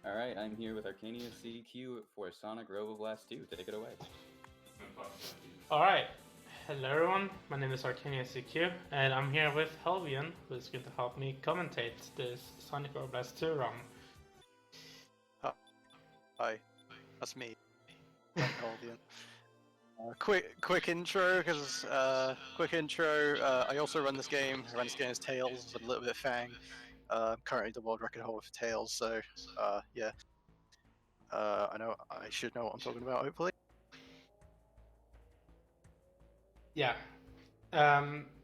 All right, I'm here with ArcaniaCQ for Sonic Robo Blast 2. Take it away. Alright, hello everyone, my name is ArcaniaCQ, and I'm here with Helvian, who's going to help me commentate this Sonic Robo Blast 2 run. Hi, that's me. Helvian. Quick intro, because I also run this game. I run this game as Tails, with a little bit of Fang. I'm currently the world record holder for Tails, so yeah. I should know what I'm talking about, hopefully. Yeah,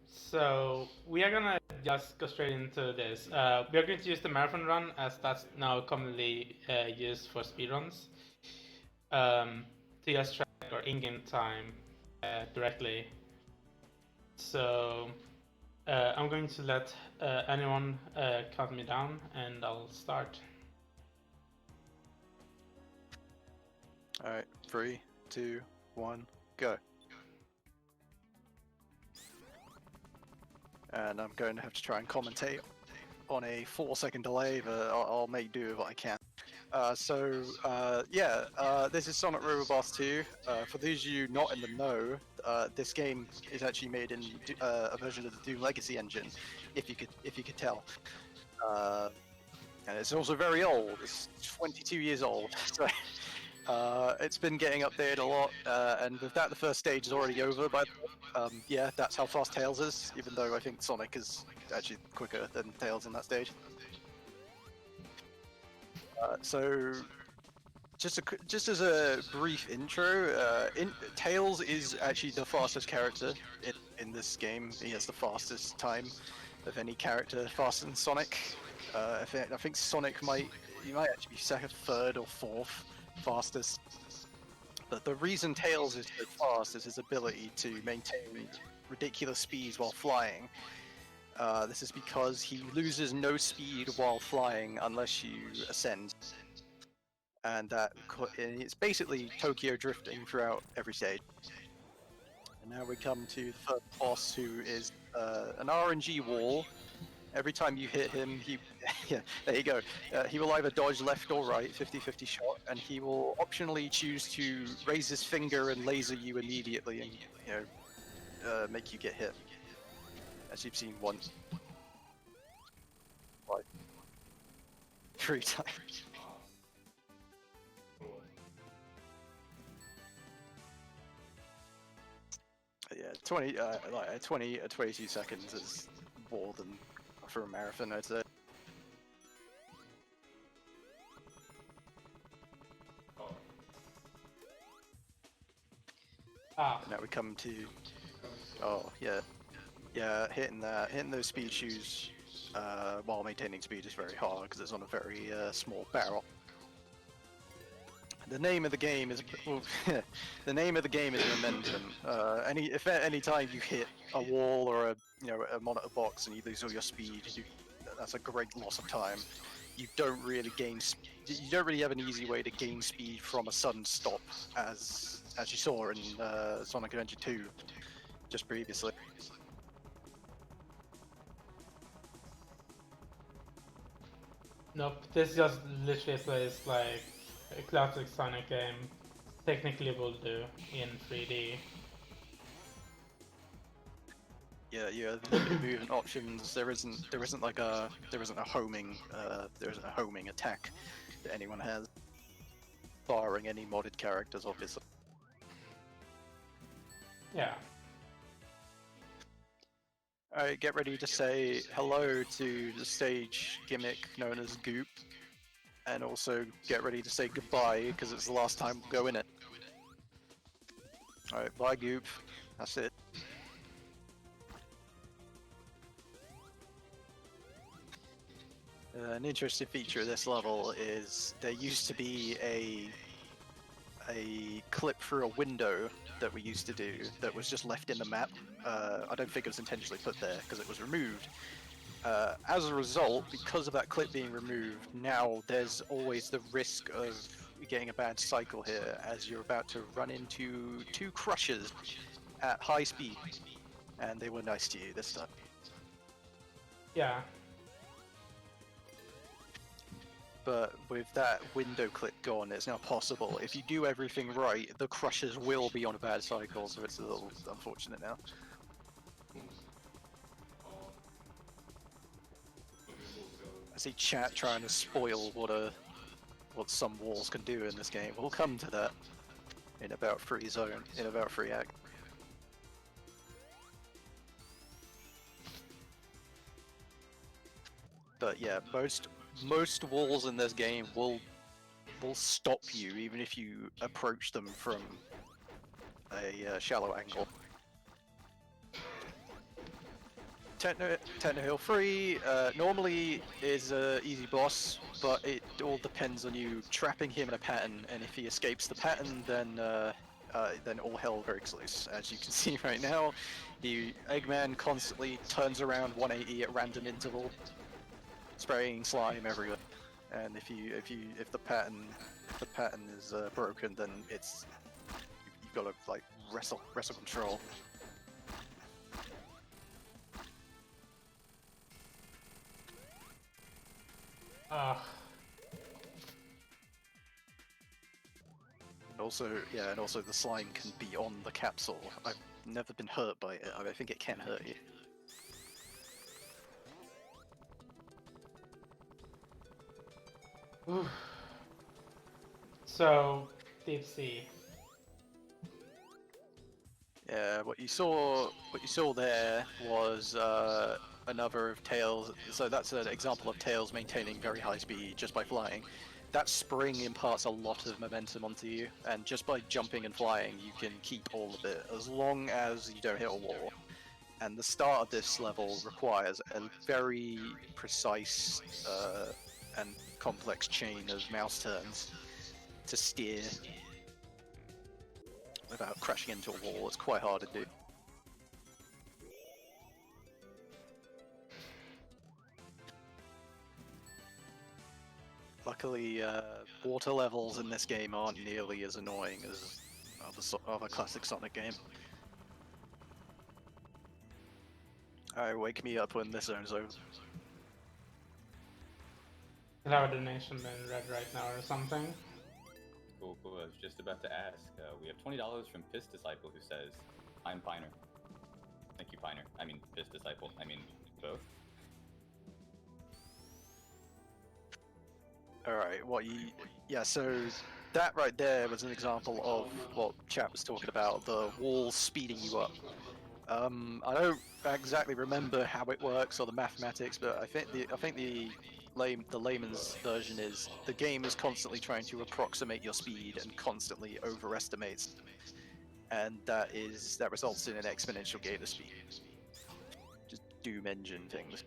so we are gonna just go straight into this. We are going to use the marathon run, as that's now commonly used for speedruns, to just track our in-game time directly. So I'm going to let anyone count me down, and I'll start. Alright, 3, 2, 1, go. And I'm going to have to try and commentate on a 4-second delay, but I'll make do with what I can. This is Sonic Robo Blast 2. For those of you not in the know, this game is actually made in a version of the Doom Legacy engine, if you could tell. And it's also very old. It's 22 years old. So it's been getting updated a lot, and with that, the first stage is already over. But yeah, that's how fast Tails is. Even though I think Sonic is actually quicker than Tails in that stage. So, just as a brief intro, Tails is actually the fastest character in this game. He has the fastest time of any character, faster than Sonic. I think Sonic might actually be second, third, or fourth fastest. But the reason Tails is so fast is his ability to maintain ridiculous speeds while flying. This is because he loses no speed while flying unless you ascend. And it's basically Tokyo drifting throughout every stage. And now we come to the first boss, who is an RNG wall. Every time you hit him, yeah, there you go. He will either dodge left or right, 50-50 shot, and he will optionally choose to raise his finger and laser you immediately, and make you get hit. As you've seen once, twice, 3 times. Yeah, 22 seconds is more than for a marathon, I'd say. Now we come to, hitting those speed shoes while maintaining speed is very hard because it's on a very small barrel. The name of the game is momentum. If at any time you hit a wall or a monitor box and you lose all your speed, that's a great loss of time. You don't really have an easy way to gain speed from a sudden stop, as you saw in Sonic Adventure 2 just previously. Nope, this just literally plays like a classic Sonic game technically will do in 3D. Yeah, limited movement options. There isn't a homing attack that anyone has, barring any modded characters, obviously. Yeah. Alright, get ready to say hello to the stage gimmick known as Goop, and also get ready to say goodbye because it's the last time we'll go in it. Alright, bye Goop. That's it. An interesting feature of this level is there used to be a clip through a window that we used to do that was just left in the map. I don't think it was intentionally put there because it was removed. As a result, because of that clip being removed, now there's always the risk of getting a bad cycle here, as you're about to run into 2 crushers at high speed, and they were nice to you this time. Yeah. but with that window clip gone, it's now possible. If you do everything right, the crushers will be on a bad cycle, so it's a little unfortunate now. I see chat trying to spoil what some walls can do in this game. We'll come to that in about 3 zone, in about 3 act. But yeah, most walls in this game will stop you even if you approach them from a shallow angle. Techno Hill 3 normally is a easy boss, but it all depends on you trapping him in a pattern, and if he escapes the pattern, then all hell breaks loose. As you can see right now, the Eggman constantly turns around 180 at random interval, spraying slime everywhere. And if the pattern is broken, then you've got to like wrestle control. And also the slime can be on the capsule. I've never been hurt by it. I think it can hurt you. Oof. So, Deep Sea. Yeah, what you saw there was another of Tails. So that's an example of Tails maintaining very high speed just by flying. That spring imparts a lot of momentum onto you, and just by jumping and flying, you can keep all of it as long as you don't hit a wall. And the start of this level requires a very precise and complex chain of mouse turns to steer without crashing into a wall. It's quite hard to do. Luckily, water levels in this game aren't nearly as annoying as other classic Sonic game. Alright, wake me up when this zone's over. Could have a donation in red right now or something. Cool. I was just about to ask. We have $20 from Piss Disciple who says, "I'm Piner." Thank you, Piner. I mean, Piss Disciple. I mean, both. Alright, yeah, so that right there was an example of what chat was talking about, the walls speeding you up. I don't exactly remember how it works or the mathematics, but I think the layman's version is the game is constantly trying to approximate your speed and constantly overestimates, and that results in an exponential gain of speed. Just Doom engine things.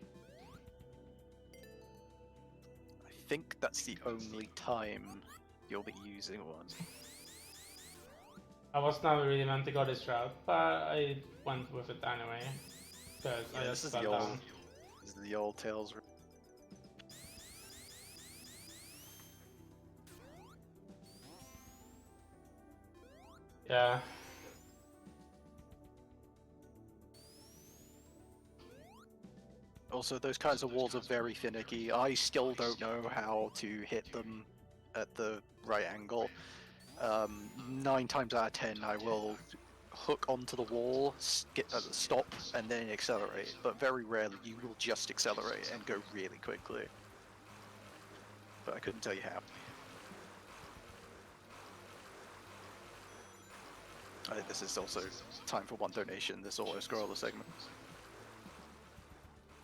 I think that's the only time you'll be using one. I was not really meant to go this route, but I went with it anyway. Because I just fell down. This is the old Tails. Yeah. Also, those kinds of walls are very finicky. I still don't know how to hit them at the right angle. 9 times out of 10, I will hook onto the wall, stop, and then accelerate. But very rarely, you will just accelerate and go really quickly. But I couldn't tell you how. I think this is also time for one donation, this auto-scroller segment.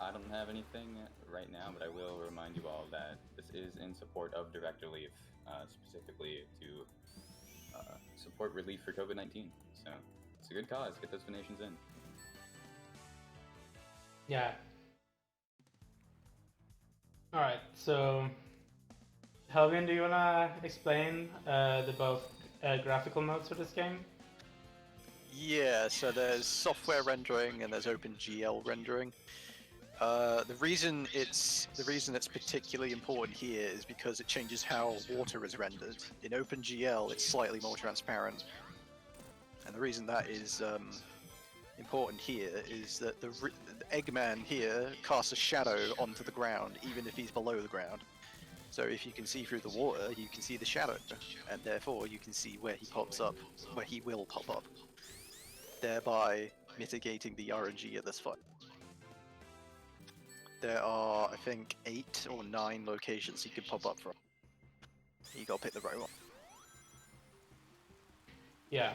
I don't have anything right now, but I will remind you all that this is in support of Direct Relief, specifically to support relief for COVID-19. So it's a good cause. Get those donations in. Yeah. Alright, so Helvin, do you wanna explain the both graphical modes for this game? Yeah, so there's software rendering and there's OpenGL rendering. The reason it's particularly important here is because it changes how water is rendered. In OpenGL, it's slightly more transparent, and the reason that is important here is that the Eggman here casts a shadow onto the ground, even if he's below the ground. So if you can see through the water, you can see the shadow, and therefore you can see where he pops up, where he will pop up, thereby mitigating the RNG at this fight. There are, I think, 8 or 9 locations he can pop up from. You gotta pick the right one. Yeah.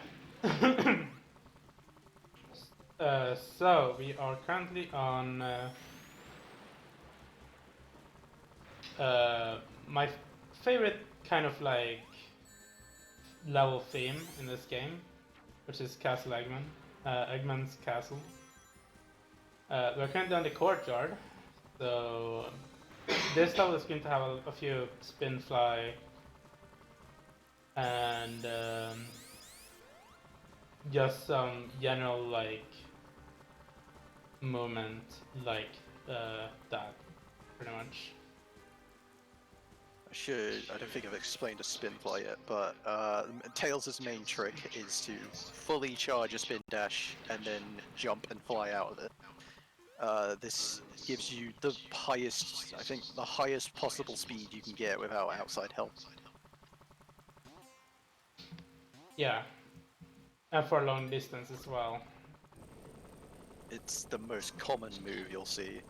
So we are currently on my favorite kind of like level theme in this game, which is Castle Eggman, Eggman's Castle. We're currently on the courtyard, so this level is going to have a few spin fly and just some general like movement like that, pretty much. I don't think I've explained a spin fly yet, but Tails' main trick is to fully charge a spin dash and then jump and fly out of it. This gives you the highest, I think, the highest possible speed you can get without outside help. Yeah, and for long distance as well. It's the most common move you'll see,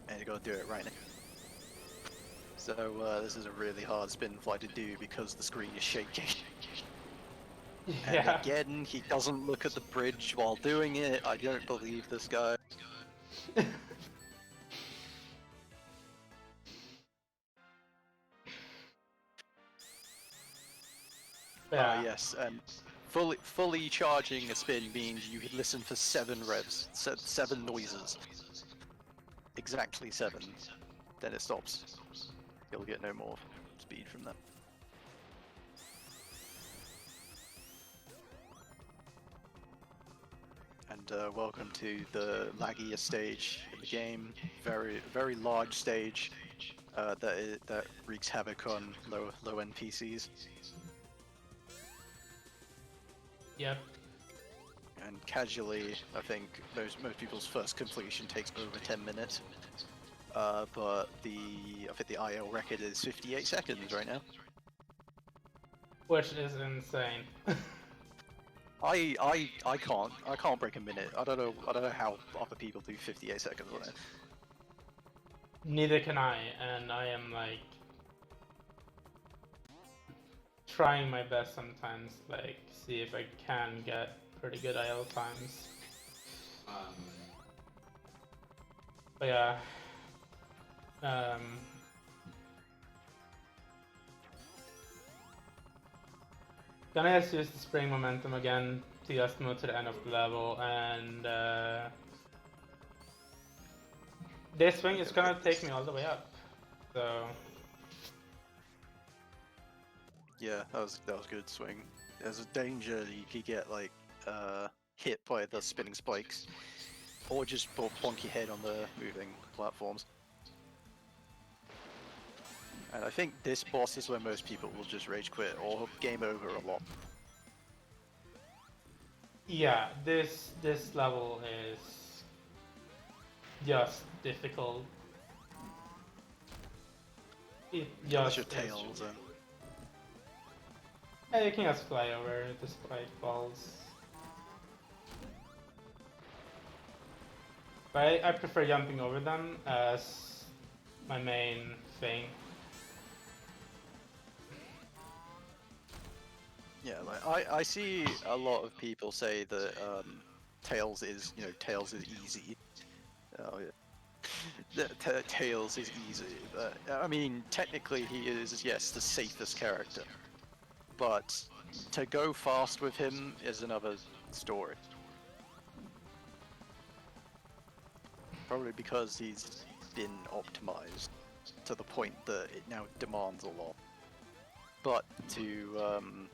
and you gotta do it right now. So this is a really hard spin fly to do because the screen is shaking. And Yeah. again, he doesn't look at the bridge while doing it. I don't believe this guy. Yeah. Yes, and fully charging a spin means you could listen for 7 revs, 7 noises. Exactly 7. Then it stops. You'll get no more speed from that. And welcome to the laggiest stage in the game. Very large stage that wreaks havoc on low end PCs. Yep. And casually, I think most people's first completion takes over 10 minutes. But I think the IL record is 58 seconds right now. Which is insane. I can't break a minute. I don't know how other people do 58 seconds on it. Neither can I, and I am like trying my best sometimes, like see if I can get pretty good IL times. But yeah. Gonna just use the spring momentum again to just move to the end of the level, and this swing is gonna take me all the way up. So Yeah, that was a good swing. There's a danger that you could get like hit by the spinning spikes, or just bonk your head on the moving platforms. And I think this boss is where most people will just rage quit or game over a lot. yeah, this level is just difficult. It Unless just your is. Tails. Yeah, you can just fly over the spike balls. But I prefer jumping over them as my main thing. Yeah, like I see a lot of people say that Tails is easy. Oh yeah. Tails is easy, but I mean technically he is, yes, the safest character. But to go fast with him is another story. Probably because he's been optimized to the point that it now demands a lot. But to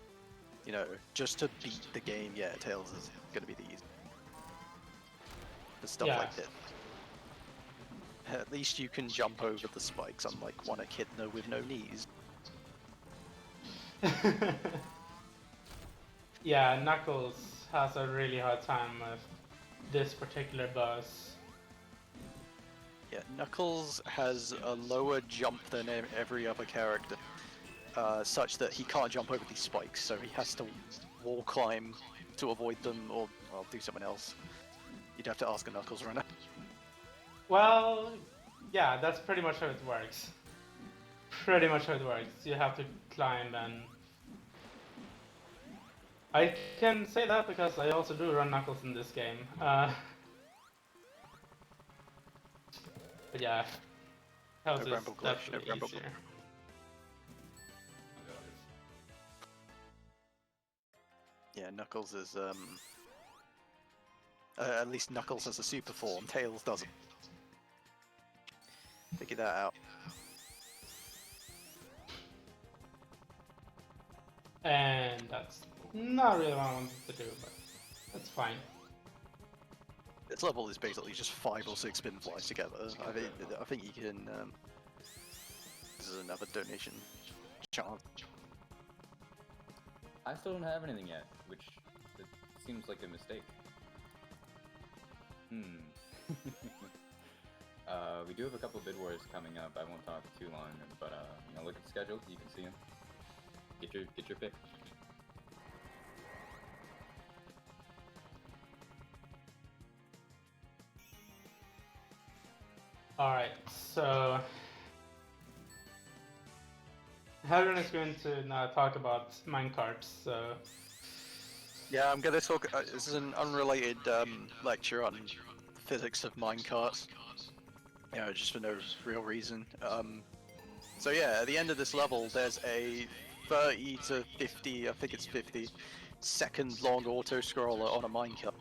just to beat the game, yeah, Tails is gonna be the easy. For stuff Yeah. like that. At least you can jump over the spikes, unlike one echidna with no knees. Yeah, Knuckles has a really hard time with this particular boss. Yeah, Knuckles has a lower jump than every other character, such that he can't jump over these spikes, so he has to wall climb to avoid them, or well, do something else. You'd have to ask a Knuckles runner. Well, yeah, that's pretty much how it works. Pretty much how it works. You have to climb, and I can say that because I also do run Knuckles in this game. But yeah, Tails No is Rumble glitch, no definitely Rumble easier. Yeah, Knuckles is at least Knuckles has a super form. Tails doesn't. Figure that out. And that's not really what I wanted to do, but that's fine. This level is basically just 5 or 6 spin flies together. I think you can. This is another donation chance. I still don't have anything yet, which it seems like a mistake. We do have a couple bid wars coming up. I won't talk too long, but you know, look at the schedule. You can see them. Get your pick. Alright, so Hadron is going to now talk about minecarts, so Yeah, I'm gonna talk. This is an unrelated lecture on physics of minecarts. You know, just for no real reason. So yeah, at the end of this level, there's a 30 to 50, I think it's 50 second long auto scroller on a minecart.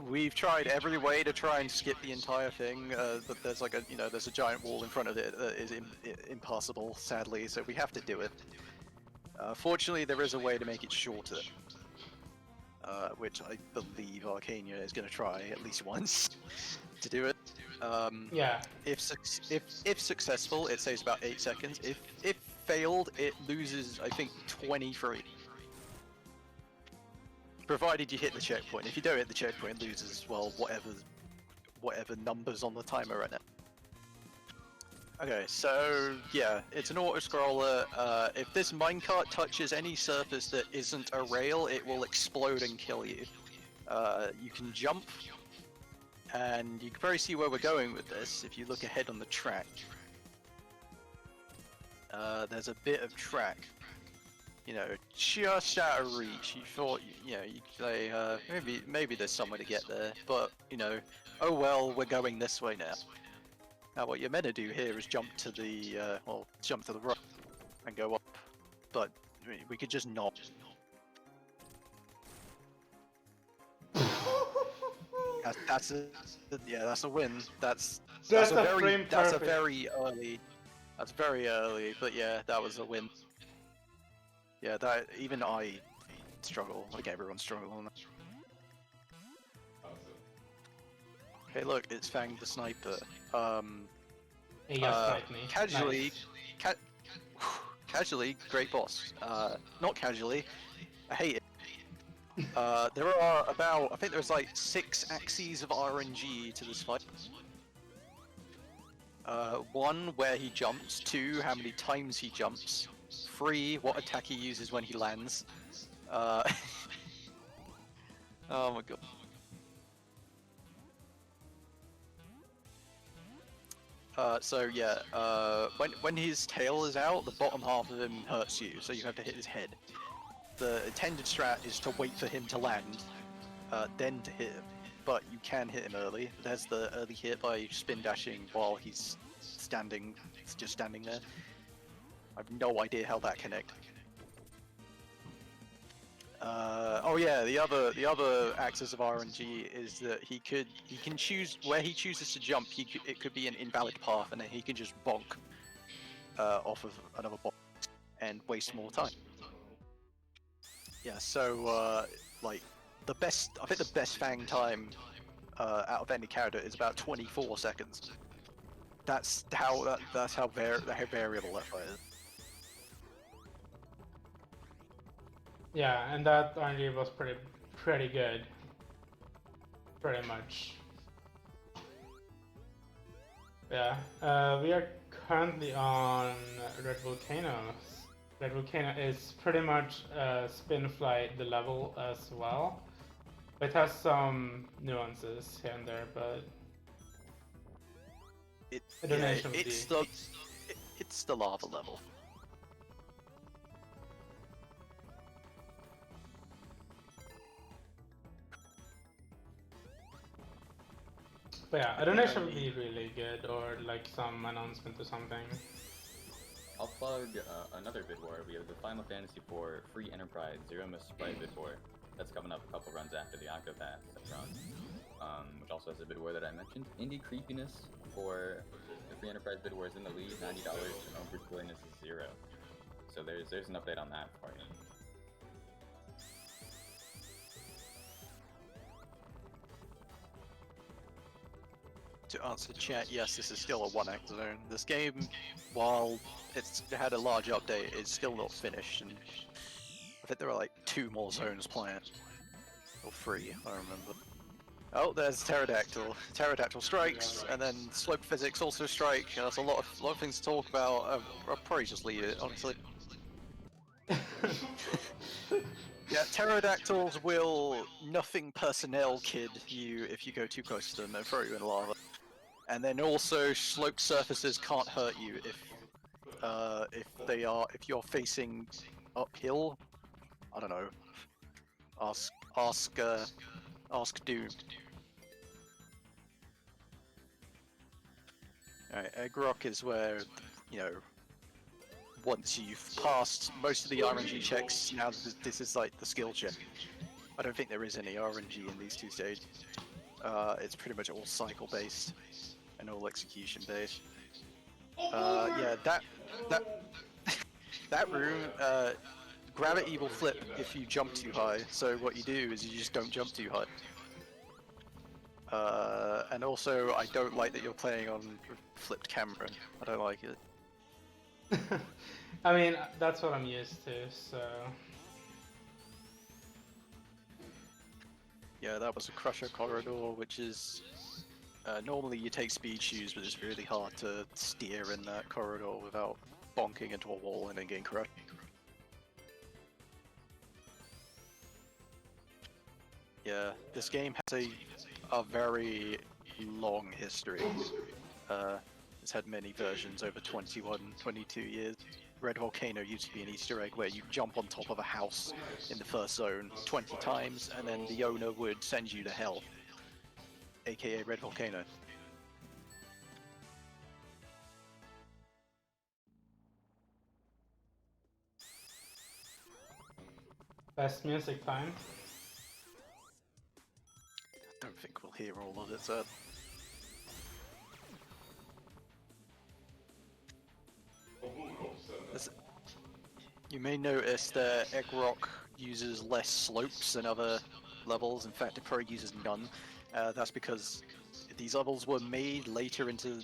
We've tried every way to try and skip the entire thing, but there's like there's a giant wall in front of it that is impossible, sadly, so we have to do it. Fortunately, there is a way to make it shorter, which I believe Arcania is going to try at least once to do it. yeah. If successful, it saves about 8 seconds. If failed, it loses, I think, 23. Provided you hit the checkpoint. If you don't hit the checkpoint, it loses, well, whatever numbers on the timer right now. Okay, so yeah, it's an auto-scroller. If this minecart touches any surface that isn't a rail, it will explode and kill you. You can jump, and you can probably see where we're going with this if you look ahead on the track. There's a bit of track, you know, just out of reach. You thought, you know, you could say, maybe there's somewhere to get there, but, you know, oh well, we're going this way now. Now what you're meant to do here is jump to the, jump to the right and go up, but I mean, we could just not. That's a win. That's very early. That's very early, but yeah, that was a win. Yeah, that even I struggle. Like everyone's struggling on that. Hey, look, it's Fang the Sniper. He got sniped me. Casually, Nice. casually, great boss. Not casually, I hate it. There are about, I think there's like 6 axes of RNG to this fight. 1, where he jumps. 2, how many times he jumps. 3, what attack he uses when he lands. Oh my god. So yeah, when his tail is out, the bottom half of him hurts you, so you have to hit his head. The intended strat is to wait for him to land, then to hit him. But you can hit him early. There's the early hit by spin dashing while he's just standing there. I have no idea how that connected. Oh yeah, the other axis of RNG is that he can choose where he chooses to jump. It could be an invalid path, and then he can just bonk off of another box and waste more time. Yeah, so like I think the best Fang time out of any character is about 24 seconds. That's how variable that fight is. Yeah, and that RNG was pretty good. Pretty much. Yeah, we are currently on Red Volcano. Red Volcano is pretty much spin flight the level as well. It has some nuances here and there, but a donation would it's be... it's the lava level. But yeah, a donation would be really good, or like some announcement or something. I'll plug another bid war. We have the Final Fantasy IV Free Enterprise Zero Miss Sprite bid war. That's coming up a couple runs after the Octopath run, which also has a bid war that I mentioned. Indie Creepiness for the Free Enterprise bid war is in the lead, $90. Overage willingness is 0. So there's an update on that for you. To answer chat, yes, this is still a one-act zone. This game, while it's had a large update, is still not finished, and I think there are like 2 more zones planned. Or 3, I remember. Oh, there's Pterodactyl. Pterodactyl strikes, and then slope physics also strike. There's a lot of things to talk about. I'll probably just leave it, honestly. Yeah, pterodactyls will nothing personnel kid you if you go too close to them and throw you in lava. And then also sloped surfaces can't hurt you if you're facing uphill. I don't know. Ask Doom. Alright, Egg Rock is where, you know, once you've passed most of the RNG checks, now this is like the skill check. I don't think there is any RNG in these 2 stages. It's pretty much all cycle based and all execution based. Yeah, that room, gravity will flip if you jump too high. So what you do is you just don't jump too high. And also, I don't like that you're playing on flipped camera. I don't like it. I mean, that's what I'm used to, so... Yeah, that was a Crusher corridor, which is... normally you take speed shoes, but it's really hard to steer in that corridor without bonking into a wall and then getting crushed. Yeah, this game has a very long history. It's had many versions over 21, 22 years. Red Volcano used to be an Easter egg where you jump on top of a house in the first zone 20 times, and then the owner would send you to hell, aka Red Volcano. Best music time. I don't think we'll hear all of it, so... You may notice that Egg Rock uses less slopes than other levels. In fact, it probably uses none. That's because these levels were made later into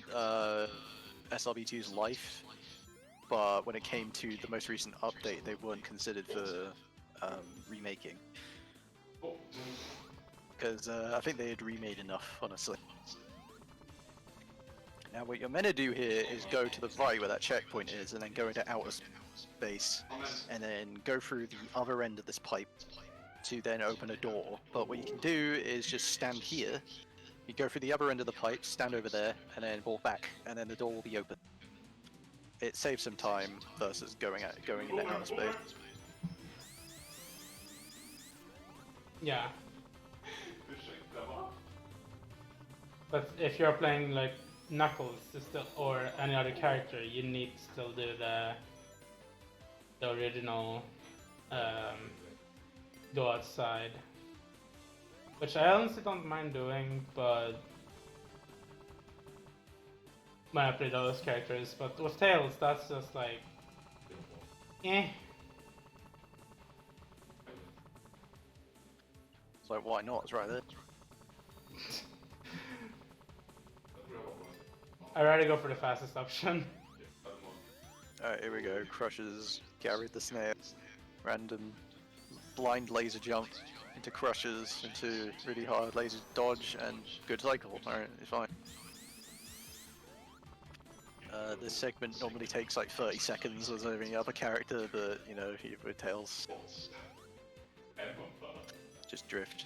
SRB2's life, but when it came to the most recent update, they weren't considered for remaking. Because I think they had remade enough, honestly. Now what you're meant to do here is go to the right where that checkpoint is, and then go into outer space, and then go through the other end of this pipe to then open a door. But what you can do is just stand here, you go through the other end of the pipe, stand over there, and then walk back, and then the door will be open. It saves some time versus going into outer space. Yeah. But if you're playing like Knuckles or any other character, you need to still do the original go outside, which I honestly don't mind doing, but when I play those characters. But with Tails, that's just like, eh. It's like, why not? It's right there. I'd rather go for the fastest option. Alright, here we go. Crushes carried the snare. Random blind laser jump into crushes, into really hard laser dodge, and good cycle. Alright, it's fine. This segment normally takes like 30 seconds as any other character, but you know, with Tails, just drift.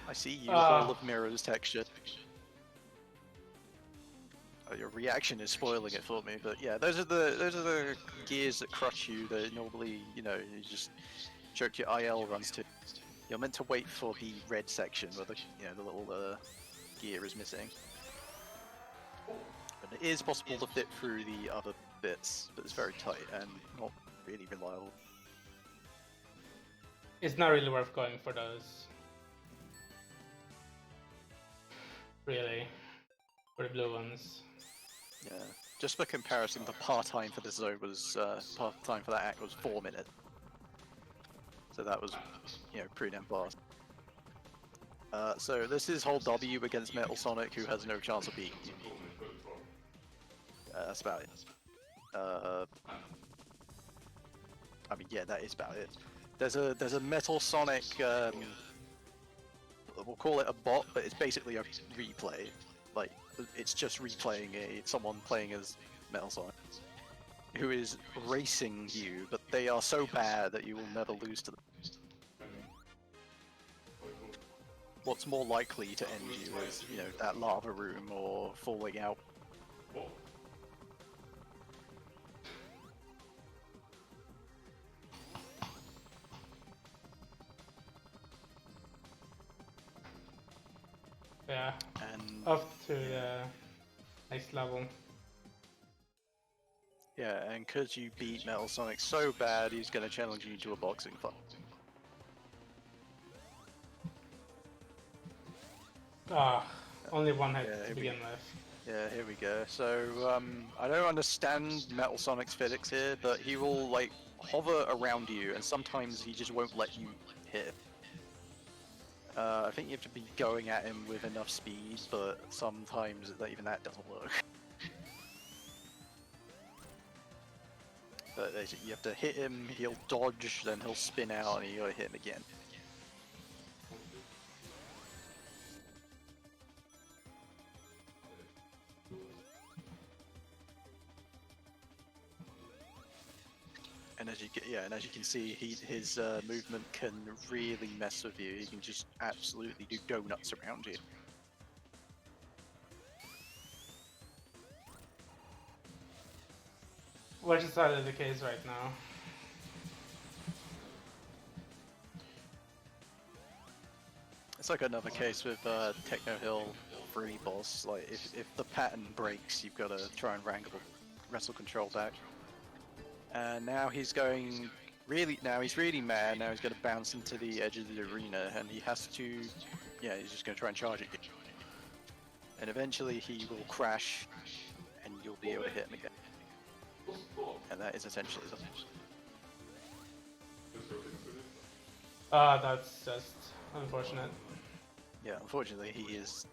I see you, Hall of Mirrors texture. Oh, your reaction is spoiling it for me, but yeah, those are the gears that crush you. That normally, you know, you just choke your IL runs to. You're meant to wait for the red section where the the little gear is missing. But it is possible to fit through the other bits, but it's very tight and not really reliable. It's not really worth going for those. Really, for the blue ones. Yeah, just for comparison, the part time for this zone was part time for that act was 4 minutes. So that was, you know, pretty damn fast. So this is whole W against Metal Sonic, who has no chance of beating you. That's about it. I mean, yeah, that is about it. There's a Metal Sonic. We'll call it a bot, but it's basically a replay. Like, it's just replaying someone playing as Metal Sonic, who is racing you, but they are so bad that you will never lose to them. What's more likely to end you is, you know, that lava room or falling out. Yeah, And up to the next level. yeah, and because you beat Metal Sonic so bad, he's going to challenge you to a boxing fight. Only one hit Yeah, to begin with. Yeah, here we go. So, I don't understand Metal Sonic's physics here, but he will, like, hover around you, and sometimes he just won't let you hit. I think you have to be going at him with enough speed, but sometimes even that doesn't work. But basically, you have to hit him, he'll dodge, then he'll spin out, and you gotta hit him again. And as you can see, his movement can really mess with you. He can just absolutely do donuts around you. Which is sadly the case right now. It's like another case with Techno Hill 3 boss. Like if the pattern breaks, you've got to try and wrestle control back. And now he's going really. Now he's really mad. Now he's going to bounce into the edge of the arena, and he has to. Yeah, he's just going to try and charge it. And eventually he will crash, and you'll be able to hit him again. And that is essentially the. That's just unfortunate. Yeah, unfortunately he's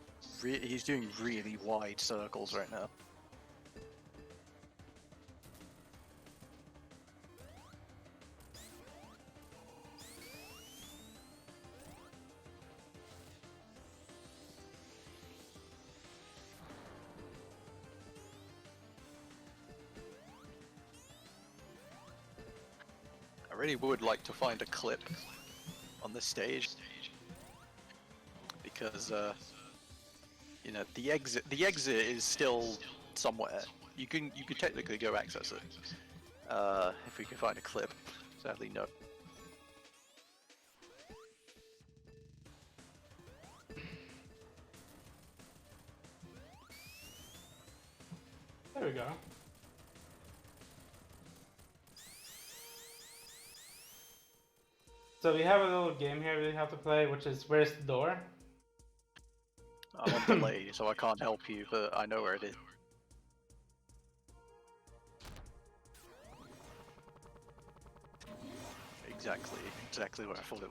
doing really wide circles right now. I really would like to find a clip on this stage, because you know, the exit is still somewhere. You could technically go access it if we can find a clip. Sadly, no. There we go. So we have a little game here we have to play, which is where's the door? I'm on delay, so I can't help you, but I know where it is. Exactly where I thought it.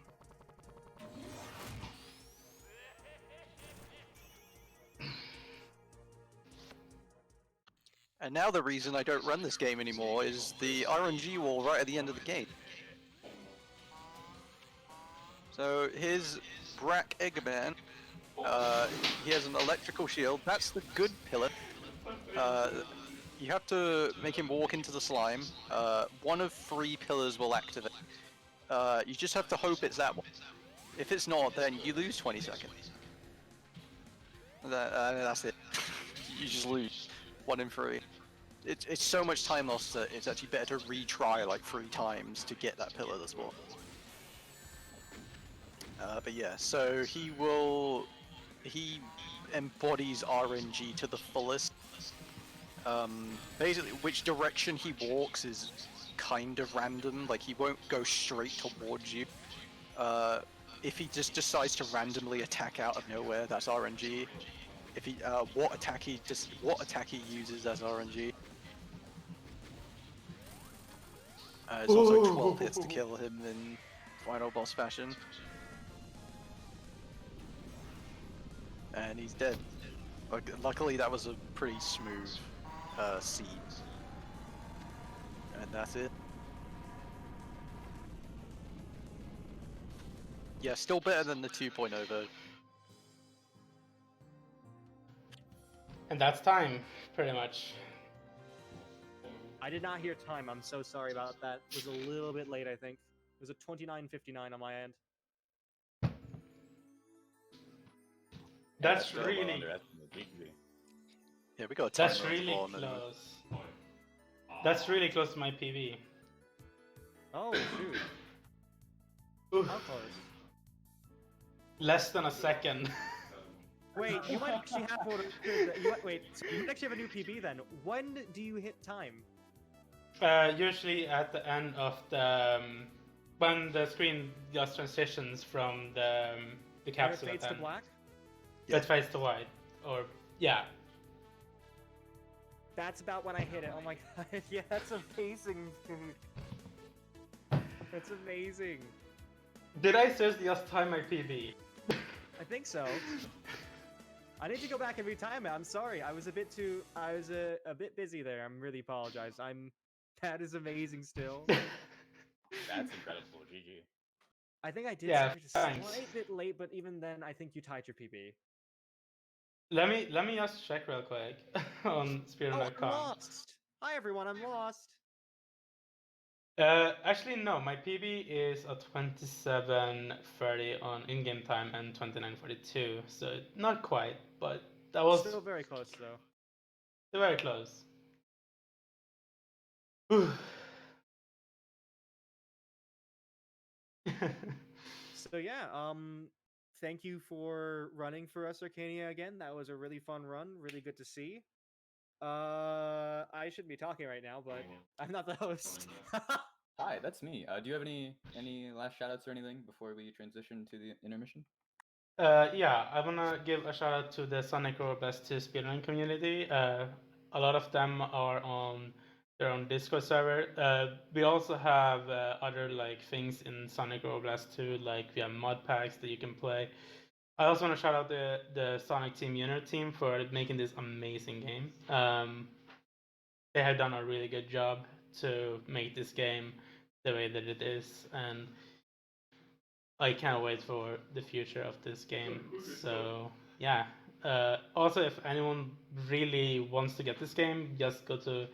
And now the reason I don't run this game anymore is the RNG wall right at the end of the game. So here's Brack Eggman He has an electrical shield. That's the good pillar. You have to make him walk into the slime. One of 3 pillars will activate. You just have to hope it's that one. If it's not, then you lose 20 seconds. That's it. You just lose 1 in 3. It's so much time lost that it's actually better to retry like 3 times to get that pillar to spawn. But yeah, so he embodies RNG to the fullest. Basically, which direction he walks is kind of random. Like, he won't go straight towards you. If he just decides to randomly attack out of nowhere, that's RNG. If he what attack he uses, that's RNG. It's also 12 hits to kill him in final boss fashion. And he's dead. Luckily, that was a pretty smooth seed. And that's it. Yeah, still better than the 2.0 though. And that's time, pretty much. I did not hear time. I'm so sorry about that. It was a little bit late, I think. It was a 29:59 on my end. That's Robo really. underestimated GG. Yeah, we got a timer That's on the really bottom, and close. That's really close to my PB. Oh, shoot. Oof. How close? Less than a second. Wait, you might actually have wait, so you might actually have a new PB then. When do you hit time? Usually at the end of the when the screen just transitions from the When it capsule fades at to end. black? That fades to white, or yeah. That's about when I hit it. Oh my god. Yeah, that's amazing. That's amazing. Did I seriously just time my PB? I think so. I need to go back and retime it. I'm sorry. I was a bit busy there. I'm really apologize. That is amazing still. That's incredible, GG. I think I did Yeah, start just a thanks. slight bit late, but even then, I think you tied your PB. Let me just check real quick on Oh, speedrun.com. I'm lost. Hi everyone, I'm lost. Actually no, my PB is a 27:30 on in-game time and 29:42, so not quite, but that was Still very close though. very close. Whew. So yeah, thank you for running for us, Arcania, again. That was a really fun run. Really good to see. I shouldn't be talking right now, but I'm not the host. Hi, that's me. Do you have any last shoutouts or anything before we transition to the intermission? Yeah, I wanna give a shout out to the Sonic Robo Blast 2 speedrun community. A lot of them are on their own Discord server. We also have other like things in Sonic Robo Blast 2, like we have mod packs that you can play. I also want to shout out the Sonic Team Unit team for making this amazing game. They have done a really good job to make this game the way that it is, and I can't wait for the future of this game. So yeah. Also, if anyone really wants to get this game, just go to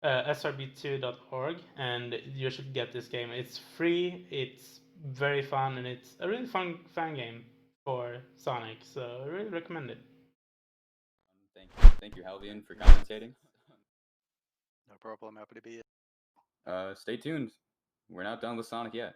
srb2.org and you should get this game. It's free, it's very fun, and it's a really fun fan game for Sonic. So I really recommend it. Thank you, Halvian, for commentating. no problem. Happy to be here. Stay tuned. We're not done with Sonic yet.